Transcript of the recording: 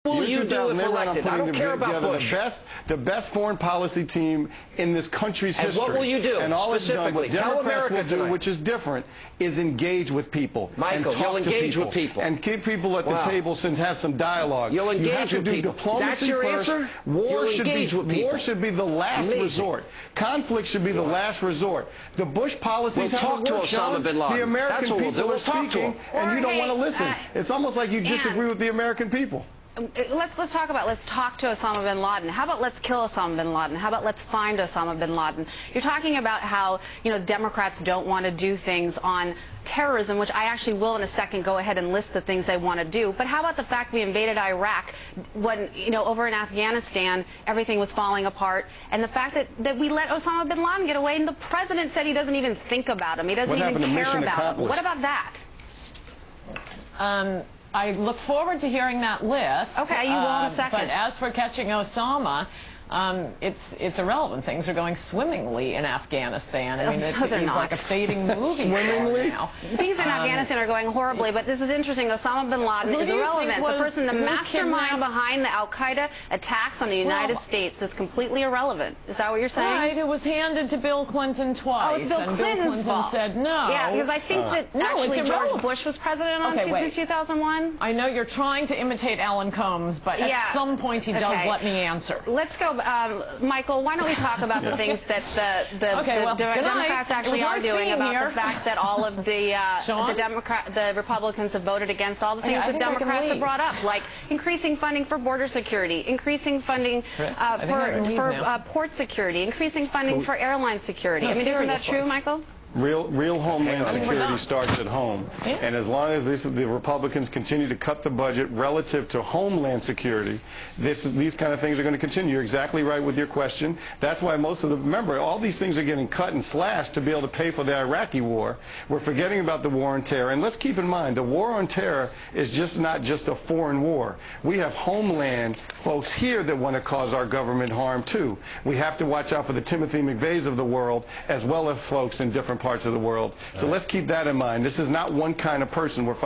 What will you do if I'm elected? I don't care about Bush. The best foreign policy team in this country's history. And what will you do? And all it's done, what Democrats will do, tonight, which is different, is engage with people. Michael, and talk you'll engage with people. And keep people at the table and have some dialogue. You'll engage you have to with do people. diplomacy That's your first. answer? War should be the last resort. Conflict should be the last resort. The Bush policies haven't worked, Osama Bin Ladin. The American people are speaking, and you don't want to listen. It's almost like you disagree with the American people. Let's talk to Osama Bin Laden. How about let's kill Osama Bin Laden? How about let's find Osama Bin Laden? You're talking about how, Democrats don't want to do things on terrorism, which I actually will in a second go ahead and list the things they want to do. But how about the fact we invaded Iraq when, over in Afghanistan, everything was falling apart, and the fact that we let Osama Bin Laden get away, and the president said he doesn't even think about him. He doesn't even care about him. What about that? I look forward to hearing that list. Okay, you will in a second. But as for catching Osama, it's irrelevant. Things are going swimmingly in Afghanistan. I mean, it's like a fading movie swimmingly now. Things in Afghanistan are going horribly, but this is interesting. Osama Bin Laden is irrelevant. The person, the mastermind behind the Al-Qaeda attacks on the United States is completely irrelevant. Is that what you're saying? Right. It was handed to Bill Clinton twice. Oh, it's Bill and Clinton's Bill Clinton fault. said no. Yeah, because I think that actually George Bush was president in 2001. I know you're trying to imitate Alan Combs, but at some point he does let me answer. Let's go. Michael, why don't we talk about the things that the Democrats actually are doing about the fact that all of the Republicans have voted against all the things that Democrats have brought up, like increasing funding for border security, increasing funding for port security, increasing funding for airline security. I mean, isn't that true, Michael? Real homeland security starts at home, and as long as the Republicans continue to cut the budget relative to homeland security, these kind of things are going to continue. You're exactly right with your question. That's why remember, all these things are getting cut and slashed to be able to pay for the Iraqi war. We're forgetting about the war on terror, and let's keep in mind, the war on terror is not just a foreign war. We have homeland folks here that want to cause our government harm too. We have to watch out for the Timothy McVeighs of the world, as well as folks in different parts of the world. So let's keep that in mind. This is not one kind of person we're fighting.